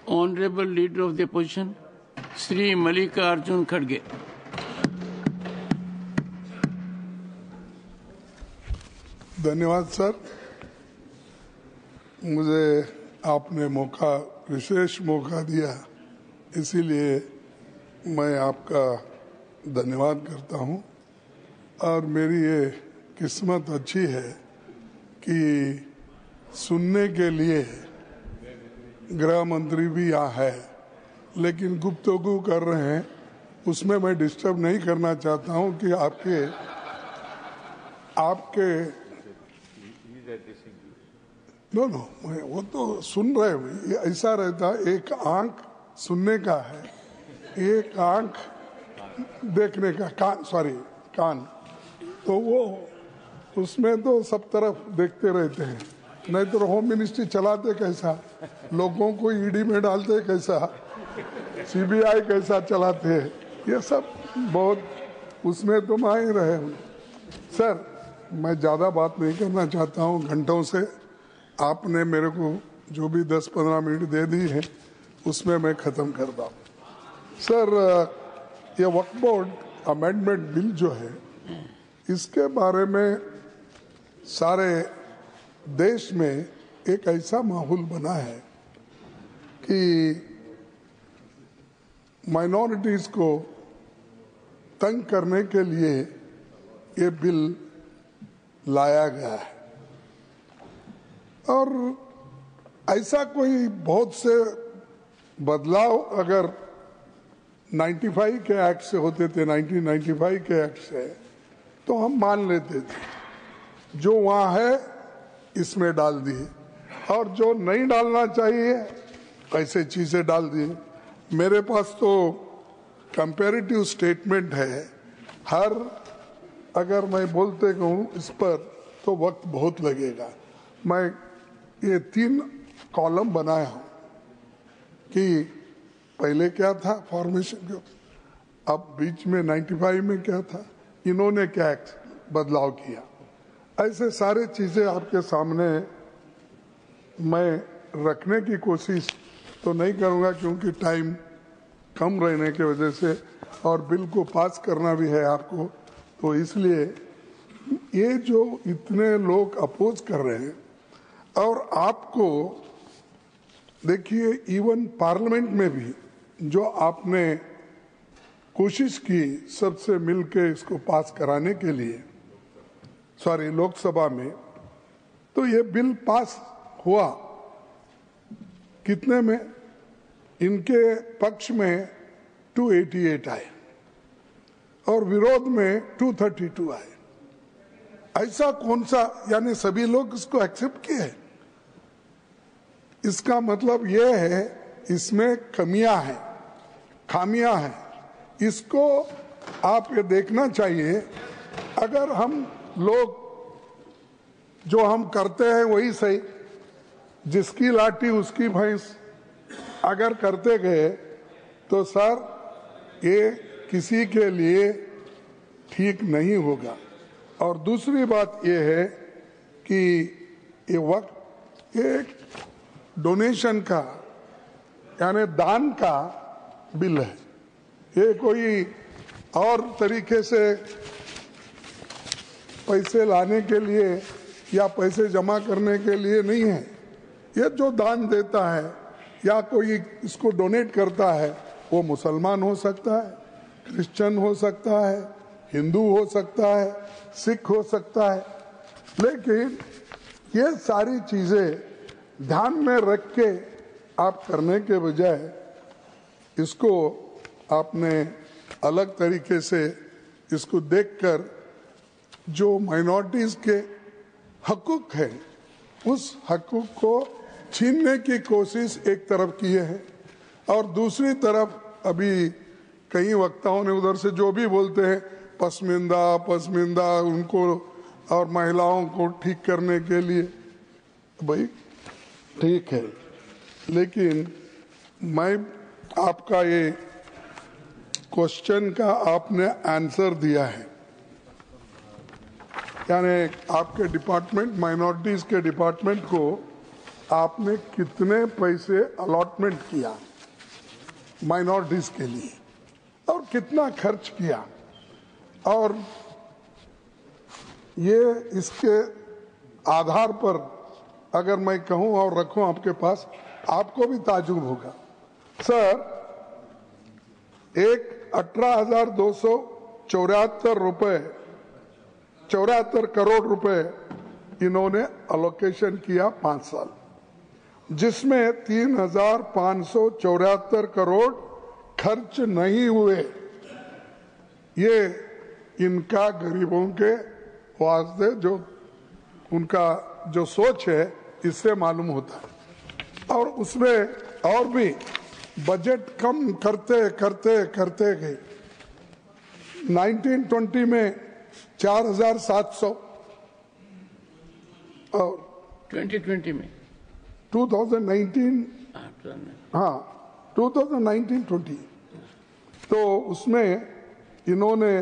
Honorable Leader of the Opposition, Shri Mallikarjun Kharge. धन्यवाद sir, मुझे आपने विशेष मौका दिया, इसीलिए मैं आपका धन्यवाद करता हूं। और मेरी ये किस्मत अच्छी है कि सुनने के लिए गृह मंत्री भी यहाँ है, लेकिन गुफ्तगू कर रहे हैं, उसमें मैं डिस्टर्ब नहीं करना चाहता हूं कि आपके नो वो तो सुन रहे हैं। ऐसा रहता, एक आंख सुनने का है, एक आंख देखने का, कान, तो वो उसमें तो सब तरफ देखते रहते हैं। नहीं तो होम मिनिस्ट्री चलाते कैसा, लोगों को ईडी में डालते कैसा, सीबीआई कैसा चलाते हैं, ये सब बहुत उसमें तो माहिर रहे हूँ। सर, मैं ज़्यादा बात नहीं करना चाहता हूँ, घंटों से आपने मेरे को जो भी 10-15 मिनट दे दी है उसमें मैं ख़त्म करता हूँ। सर, ये वक्फ बोर्ड अमेंडमेंट बिल जो है, इसके बारे में सारे देश में एक ऐसा माहौल बना है कि माइनॉरिटीज़ को तंग करने के लिए ये बिल लाया गया है। और ऐसा कोई बहुत से बदलाव अगर 95 के एक्ट से होते थे, 1995 के एक्ट से, तो हम मान लेते थे। जो वहाँ है इसमें डाल दिए, और जो नहीं डालना चाहिए ऐसे चीजें डाल दिए। मेरे पास तो कंपैरेटिव स्टेटमेंट है, अगर मैं बोलते कहूँ इस पर तो वक्त बहुत लगेगा। मैं ये 3 कॉलम बनाया हूँ कि पहले क्या था फॉर्मेशन, अब बीच में 95 में क्या था, इन्होंने क्या बदलाव किया, ऐसे सारे चीजें आपके सामने मैं रखने की कोशिश तो नहीं करूँगा, क्योंकि टाइम कम रहने की वजह से, और बिल को पास करना भी है आपको, तो इसलिए ये जो इतने लोग अपोज कर रहे हैं, और आपको देखिए इवन पार्लियामेंट में भी जो आपने कोशिश की सबसे मिलके इसको पास कराने के लिए, लोकसभा में, तो ये बिल पास हुआ कितने में, इनके पक्ष में 288 आए और विरोध में 232 आए। ऐसा कौन सा, यानी सभी लोग इसको एक्सेप्ट किए? इसका मतलब ये है इसमें कमियां हैं, खामियां हैं, इसको आप ये देखना चाहिए। अगर हम लोग जो हम करते हैं वही सही, जिसकी लाठी उसकी भैंस अगर करते गए तो सर ये किसी के लिए ठीक नहीं होगा। और दूसरी बात ये है कि ये वक्त एक डोनेशन का, यानी दान का बिल है, ये कोई और तरीके से पैसे लाने के लिए या पैसे जमा करने के लिए नहीं है। ये जो दान देता है या कोई इसको डोनेट करता है, वो मुसलमान हो सकता है, क्रिश्चियन हो सकता है, हिंदू हो सकता है, सिख हो सकता है, लेकिन ये सारी चीजें ध्यान में रख के आप करने के बजाय इसको आपने अलग तरीके से इसको देखकर जो माइनॉरिटीज के हकूक है उस हकूक को छीनने की कोशिश एक तरफ किए हैं, और दूसरी तरफ अभी कई वक्ताओं ने उधर से जो भी बोलते हैं पसमिंदा उनको और महिलाओं को ठीक करने के लिए, भाई ठीक है, लेकिन मैं आपका ये क्वेश्चन का आपने आंसर दिया है, यानी आपके डिपार्टमेंट माइनॉरिटीज के डिपार्टमेंट को आपने कितने पैसे अलॉटमेंट किया माइनॉरिटीज के लिए और कितना खर्च किया, और ये इसके आधार पर अगर मैं कहूं और रखूं आपके पास, आपको भी ताजुब होगा। सर, एक 18,274 करोड़ रुपए इन्होंने अलोकेशन किया 5 साल, जिसमें 3,574 करोड़ खर्च नहीं हुए। ये इनका गरीबों के वास्ते जो उनका जो सोच है इससे मालूम होता है। और उसमें और भी बजट कम करते करते करते गए। 1920 में 4,700 और 2020 में 2019 2019-20 तो उसमें इन्होंने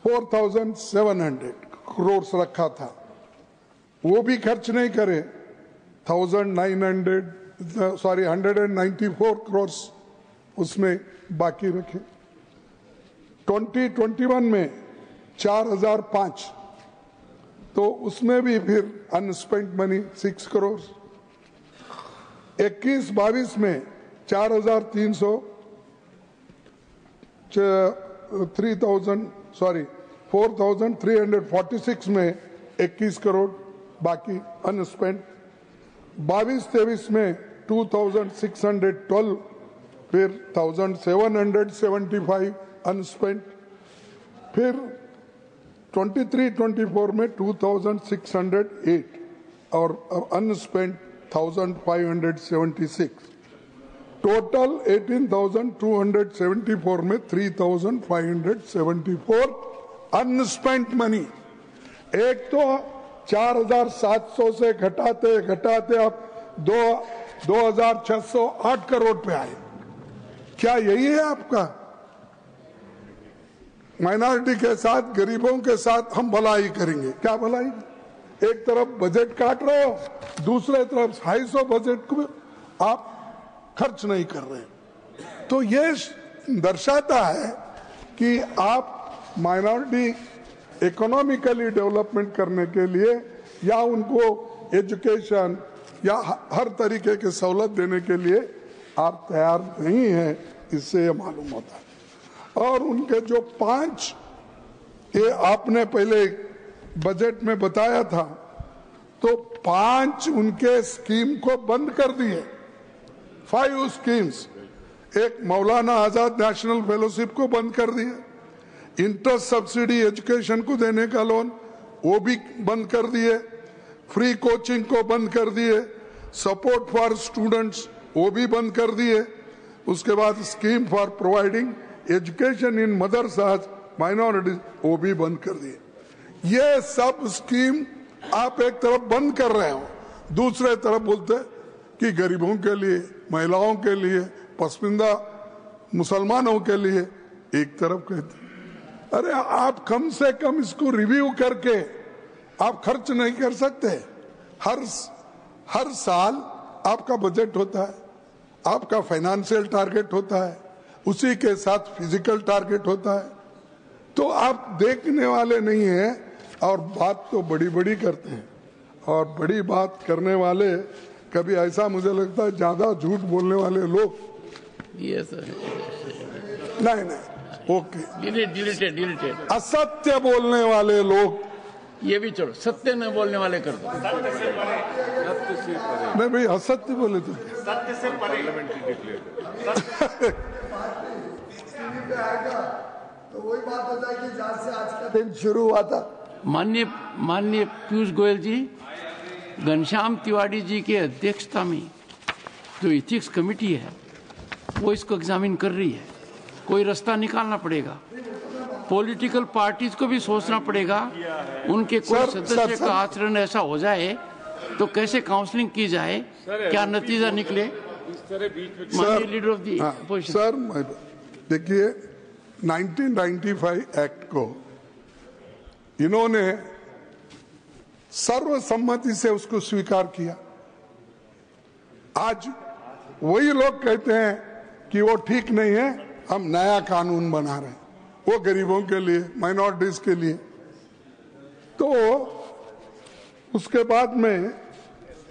4,700 करोड़ रखा था, वो भी खर्च नहीं करे। 194 करोड़ उसमें बाकी रखे। 2021 में 4,005 तो उसमें भी फिर अनस्पेंट मनी 6 करोड़। 21-22 में 4,346 में 21 करोड़ बाकी अनस्पेंट। 22-23 में 2,612 फिर 1,775 अनस्पेंट। फिर 23-24 में 2,608 और अनस्पेंट 1,576। टोटल 18,274 में 3,574 अनस्पेंट मनी। एक तो 4,700 से घटाते घटाते अब 2,608 करोड़ पे आए। क्या यही है आपका? माइनॉरिटी के साथ, गरीबों के साथ हम भलाई करेंगे? क्या भलाई? एक तरफ बजट काट रहे हो, दूसरे तरफ 250 बजट को आप खर्च नहीं कर रहे। तो ये दर्शाता है कि आप माइनॉरिटी इकोनॉमिकली डेवलपमेंट करने के लिए या उनको एजुकेशन या हर तरीके के सहूलत देने के लिए आप तैयार नहीं हैं, इससे ये मालूम होता है। और उनके जो 5 ये आपने पहले बजट में बताया था, तो 5 उनके स्कीम को बंद कर दिए। 5 स्कीम्स, एक मौलाना आजाद नेशनल फेलोशिप को बंद कर दिए, इंटरेस्ट सब्सिडी एजुकेशन को देने का लोन वो भी बंद कर दिए, फ्री कोचिंग को बंद कर दिए, सपोर्ट फॉर स्टूडेंट्स वो भी बंद कर दिए। उसके बाद scheme for providing education in मदरसाज minorities वो भी बंद कर दिए। ये सब स्कीम आप एक तरफ बंद कर रहे हो, दूसरे तरफ बोलते कि गरीबों के लिए, महिलाओं के लिए, पसमानदा मुसलमानों के लिए एक तरफ कहते। अरे आप कम से कम इसको रिव्यू करके आप खर्च नहीं कर सकते? हर साल आपका बजट होता है, आपका फाइनेंशियल टारगेट होता है, उसी के साथ फिजिकल टारगेट होता है। तो आप देखने वाले नहीं हैं और बात तो बड़ी बड़ी करते हैं। और बड़ी बात करने वाले कभी ऐसा मुझे लगता है ज्यादा झूठ बोलने वाले लोग। नहीं ओके, डिलीटेड असत्य बोलने वाले लोग, ये भी छोड़ो, सत्य न बोलने वाले कर दो। नहीं भाई, असत्य बोले तो सत्य से तो वही बात हो जाएगी जहाँ से आज का दिन शुरू हुआ था। माननीय पीयूष गोयल जी, घनश्याम तिवारी जी के अध्यक्षता में जो इथिक्स कमेटी है वो इसको एग्जामिन कर रही है। कोई रास्ता निकालना पड़ेगा, पॉलिटिकल पार्टीज को भी सोचना पड़ेगा। उनके कोई सदस्य का आचरण ऐसा हो जाए तो कैसे काउंसलिंग की जाए, क्या नतीजा निकले। माननीय leader of the opposition. Sir देखिए, 1995 एक्ट को इन्होंने सर्वसम्मति से उसको स्वीकार किया। आज वही लोग कहते हैं कि वो ठीक नहीं है, हम नया कानून बना रहे हैं वो गरीबों के लिए, माइनॉरिटीज के लिए। तो उसके बाद में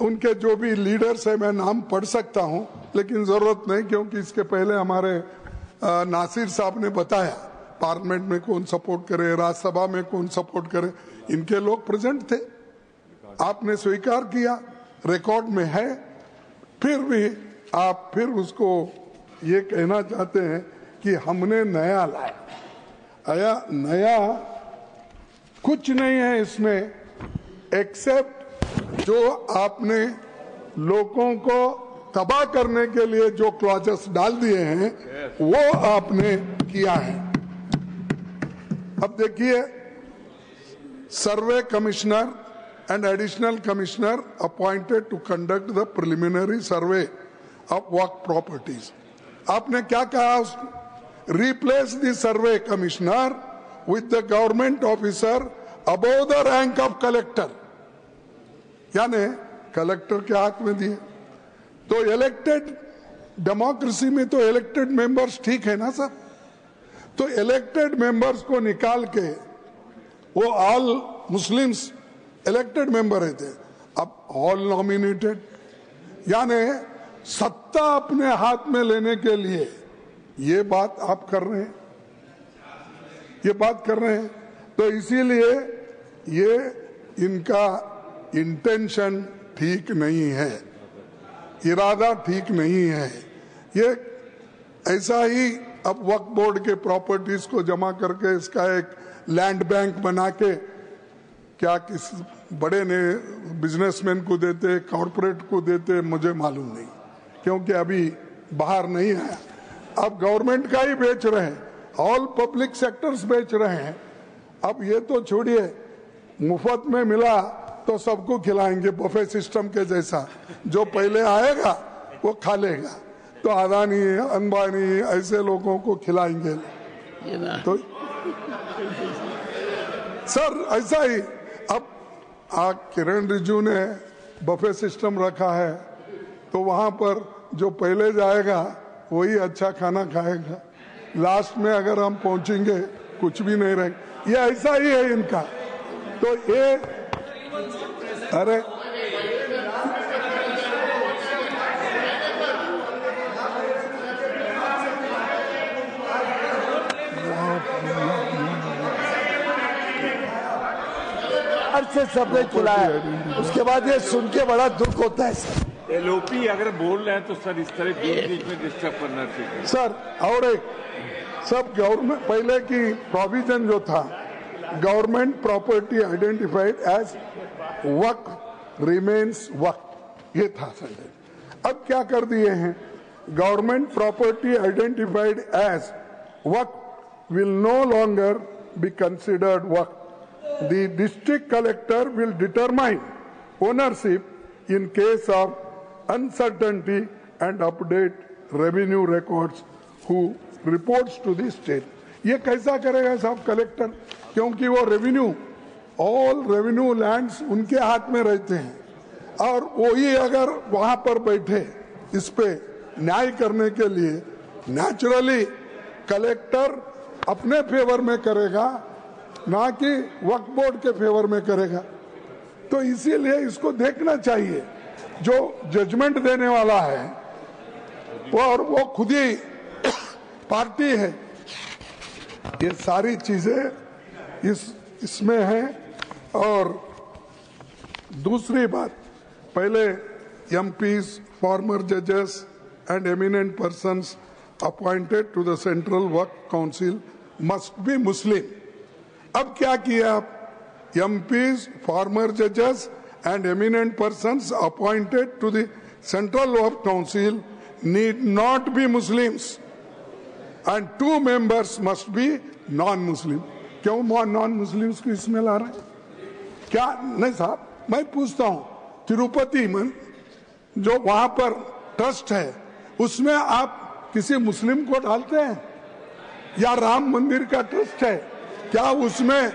उनके जो भी लीडर्स है, मैं नाम पढ़ सकता हूं लेकिन जरूरत नहीं, क्योंकि इसके पहले हमारे नासिर साहब ने बताया पार्लियामेंट में कौन सपोर्ट करे, राज्यसभा में कौन सपोर्ट करे, इनके लोग प्रेजेंट थे, आपने स्वीकार किया, रिकॉर्ड में है। फिर भी आप फिर उसको ये कहना चाहते हैं कि हमने नया लाया। नया कुछ नहीं है इसमें एक्सेप्ट जो आपने लोगों को तबाह करने के लिए जो क्लॉजेस डाल दिए हैं वो आपने किया है। अब देखिए, सर्वे commissioner and additional commissioner appointed to conduct the preliminary survey of work properties. आपने क्या कहा उसको? Replace the survey commissioner with the government officer above the rank of collector. यानी कलेक्टर के हाथ में दिए। तो इलेक्टेड डेमोक्रेसी में तो इलेक्टेड मेंबर्स ठीक है ना सब, तो इलेक्टेड मेंबर्स को निकाल के वो ऑल मुस्लिम्स इलेक्टेड मेंबर रहते, अब ऑल नॉमिनेटेड, यानी सत्ता अपने हाथ में लेने के लिए ये बात आप कर रहे हैं, ये बात कर रहे हैं। तो इसीलिए ये इनका इंटेंशन ठीक नहीं है, इरादा ठीक नहीं है। ये ऐसा ही अब वक्फ बोर्ड के प्रॉपर्टीज को जमा करके इसका एक लैंड बैंक बना के क्या किस बड़े ने बिजनेसमैन को देते, कॉर्पोरेट को देते, मुझे मालूम नहीं, क्योंकि अभी बाहर नहीं आया। अब गवर्नमेंट का ही बेच रहे हैं, ऑल पब्लिक सेक्टर्स बेच रहे हैं। अब ये तो छोड़िए, मुफ्त में मिला तो सबको खिलाएंगे बफे सिस्टम के जैसा, जो पहले आएगा वो खा लेगा। तो अदानी, अंबानी ऐसे लोगों को खिलाएंगे। तो सर ऐसा ही अब किरण रिजिजू ने बफे सिस्टम रखा है, तो वहां पर जो पहले जाएगा वही अच्छा खाना खाएगा, लास्ट में अगर हम पहुंचेंगे कुछ भी नहीं रहेगा। ये ऐसा ही है इनका। तो ये अरे से सबने खुला है, उसके बाद ये सुन के बड़ा दुख होता है सर। एलओपी अगर बोल रहे हैं तो सर इस तरह बीच में डिस्टर्ब करना चाहिए सर। और एक सब गवर्नमेंट पहले की प्रोविजन जो था, government property identified as waqf remains waqf, ये था सर। अब क्या कर दिए हैं, government property identified as waqf will no longer be considered waqf. The district collector will determine ownership in case of uncertainty and update revenue records who reports to the state. ये कैसा करेगा साहब कलेक्टर, क्योंकि वो रेवेन्यू, ऑल रेवेन्यू लैंड्स उनके हाथ में रहते हैं, और वही अगर वहां पर बैठे इस पे न्याय करने के लिए, नेचुरली कलेक्टर अपने फेवर में करेगा, ना कि वक्फ बोर्ड के फेवर में करेगा। तो इसीलिए इसको देखना चाहिए, जो जजमेंट देने वाला है और वो खुद ही पार्टी है। ये सारी चीजें इसमें है। और दूसरी बात, पहले एमपीज, फॉर्मर जजेस and eminent persons appointed to the central Waqf council must be Muslim. अब क्या किया आप, एमपीज, फॉर्मर जजेस and eminent persons appointed to the central Waqf council need not be Muslims and 2 members must be non Muslim. क्यों non Muslims को इसमें ला रहे हैं? क्या नहीं साहब, मैं पूछता हूं, तिरुपति में जो वहां पर ट्रस्ट है उसमें आप किसी मुस्लिम को डालते हैं? या राम मंदिर का ट्रस्ट है, क्या उसमें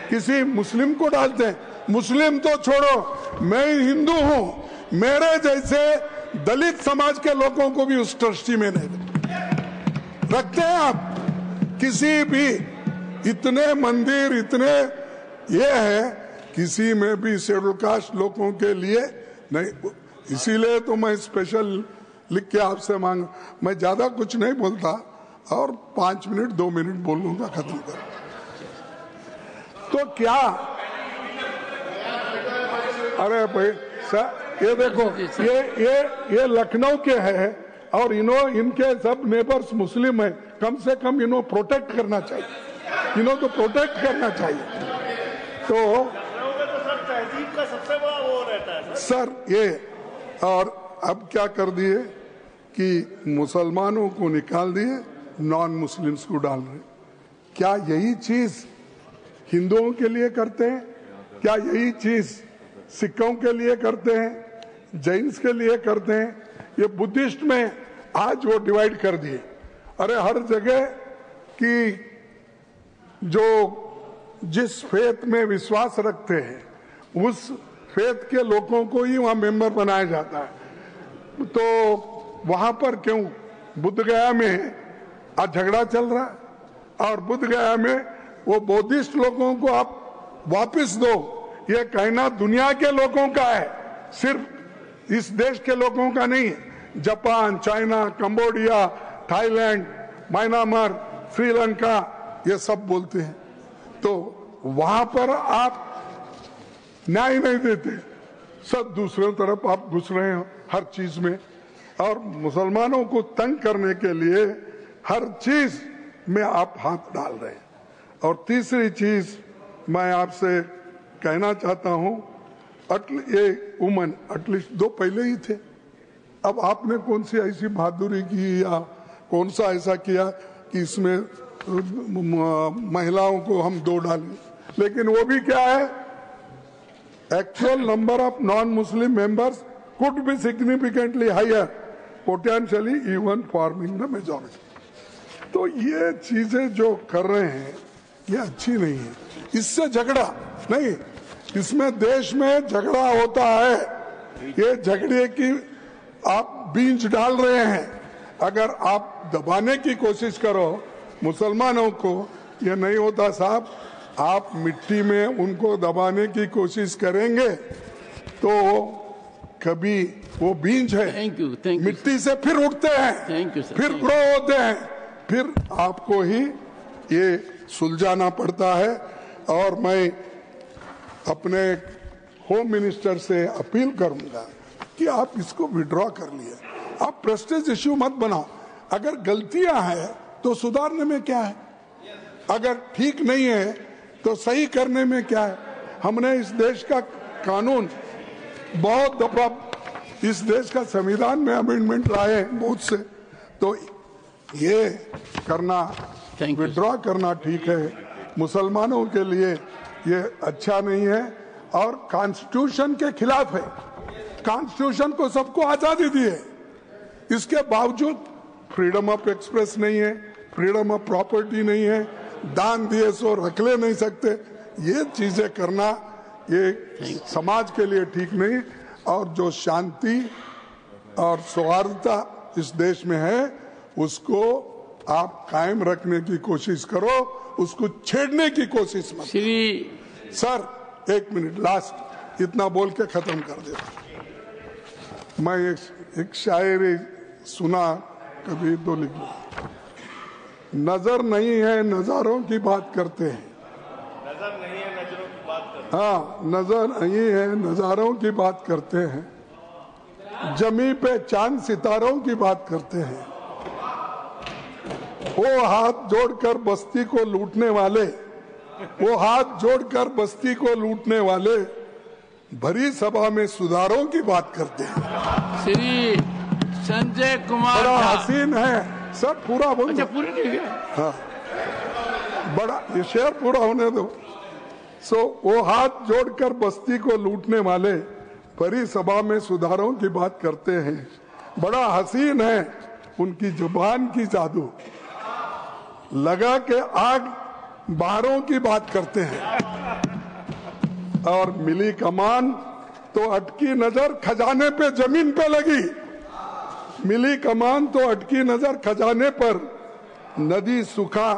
किसी मुस्लिम को डालते हैं? मुस्लिम तो छोड़ो, मैं हिंदू हूं, मेरे जैसे दलित समाज के लोगों को भी उस ट्रस्टी में नहीं रखते हैं आप। किसी भी इतने मंदिर इतने ये है, किसी में भी शेड्यूल कास्ट लोगों के लिए नहीं। इसीलिए तो मैं स्पेशल लिख के आपसे मांग, मैं ज्यादा कुछ नहीं बोलता और 5 मिनट 2 मिनट बोलूंगा, खत्म कर। तो क्या, अरे भाई सर ये देखो, ये लखनऊ के हैं और इनके सब नेबर्स मुस्लिम है, कम से कम इन्हों प्रोटेक्ट करना चाहिए, इन्हों तो प्रोटेक्ट करना चाहिए। तो तहजीब का सबसे बड़ा वो रहता है सर ये, और अब क्या कर दिए कि मुसलमानों को निकाल दिए, नॉन मुस्लिम्स को डाल रहे। क्या यही चीज हिंदुओं के लिए करते हैं? क्या यही चीज सिखों के लिए करते हैं, जैन्स के लिए करते हैं? ये बुद्धिस्ट में आज वो डिवाइड कर दिए। अरे हर जगह की जो जिस फेथ में विश्वास रखते हैं उस फेथ के लोगों को ही वहां मेंबर बनाया जाता है। तो वहां पर क्यों बुद्ध गया में आज झगड़ा चल रहा है, और बुद्ध गया में वो बौद्धिस्ट लोगों को आप वापस दो, ये कहना दुनिया के लोगों का है, सिर्फ इस देश के लोगों का नहीं है। Japan, China, Cambodia, Thailand, Myanmar, Sri Lanka, ये सब बोलते हैं। तो वहां पर आप न्याय नहीं देते, सब दूसरे तरफ आप घुस रहे हो हर चीज में, और मुसलमानों को तंग करने के लिए हर चीज में आप हाथ डाल रहे हैं। और तीसरी चीज मैं आपसे कहना चाहता हूं, ये वुमन एटलीस्ट 2 पहले ही थे, अब आपने कौन सी ऐसी बहादुरी की या कौन सा ऐसा किया कि इसमें महिलाओं को हम 2 डालें? लेकिन वो भी क्या है, actual number of non Muslim members could be significantly higher, potentially even forming the majority. तो ये चीजें जो कर रहे हैं ये अच्छी नहीं है। इससे झगड़ा नहीं, इसमें देश में झगड़ा होता है, ये झगड़े की आप बीज डाल रहे हैं। अगर आप दबाने की कोशिश करो मुसलमानों को, ये नहीं होता साहब। आप मिट्टी में उनको दबाने की कोशिश करेंगे तो कभी वो बीज है, थैंक यू मिट्टी से फिर उठते हैं, थैंक यू सर, फिर ग्रो होते हैं, फिर आपको ही ये सुलझाना पड़ता है। और मैं अपने होम मिनिस्टर से अपील करूंगा कि आप इसको विड्रॉ कर लिए, आप प्रेस्टीज इश्यू मत बनाओ। अगर गलतियां हैं तो सुधारने में क्या है, अगर ठीक नहीं है तो सही करने में क्या है। हमने इस देश का कानून बहुत दफा, इस देश का संविधान में अमेंडमेंट लाए बहुत से, तो ये करना, विड्रॉ करना ठीक है। मुसलमानों के लिए ये अच्छा नहीं है और कॉन्स्टिट्यूशन के खिलाफ है। कॉन्स्टिट्यूशन को सबको आजादी दी है, इसके बावजूद फ्रीडम ऑफ एक्सप्रेस नहीं है, फ्रीडम ऑफ प्रॉपर्टी नहीं है, दान दिए सो रख ले नहीं सकते। ये चीजें करना ये समाज के लिए ठीक नहीं। और जो शांति और सौहार्दता इस देश में है उसको आप कायम रखने की कोशिश करो, उसको छेड़ने की कोशिश मत। सर 1 मिनट लास्ट, इतना बोल के खत्म कर देता। मैं एक शायरी सुना, कभी तो लिख लो। नजर नहीं है नजारों की बात करते हैं, नजर नहीं है नजरों की बात करते हैं, हाँ नजर नहीं है नजारों की बात करते हैं, जमी पे चांद सितारों की बात करते हैं। वो हाथ जोड़कर बस्ती को लूटने वाले, वो हाथ जोड़कर बस्ती को लूटने वाले भरी सभा में सुधारों की बात करते हैं। श्री संजय कुमार बड़ा हसीन है सर, पूरा बोल। अच्छा पूरी नहीं गया, हाँ बड़ा, ये शेर पूरा होने दो। वो हाथ जोड़कर बस्ती को लूटने वाले भरी सभा में सुधारों की बात करते हैं। बड़ा हसीन है उनकी जुबान की जादू, लगा के आग बाहरों की बात करते हैं। और मिली कमान तो अटकी नजर खजाने पे जमीन पे लगी, मिली कमान तो अटकी नजर खजाने पर, नदी सुखा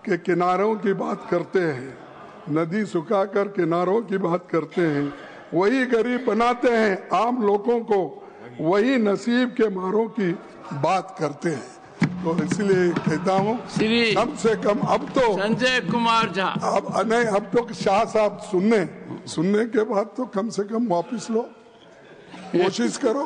के किनारों की बात करते हैं, नदी सुखा कर किनारों की बात करते हैं, वही गरीब बनाते हैं आम लोगों को, वही नसीब के मारों की बात करते हैं। तो इसलिए कहता हूँ कम से कम अब तो संजय कुमार झा, अब नहीं, अब तो शाह साहब सुनने के बाद तो कम से कम वापस लो, कोशिश करो।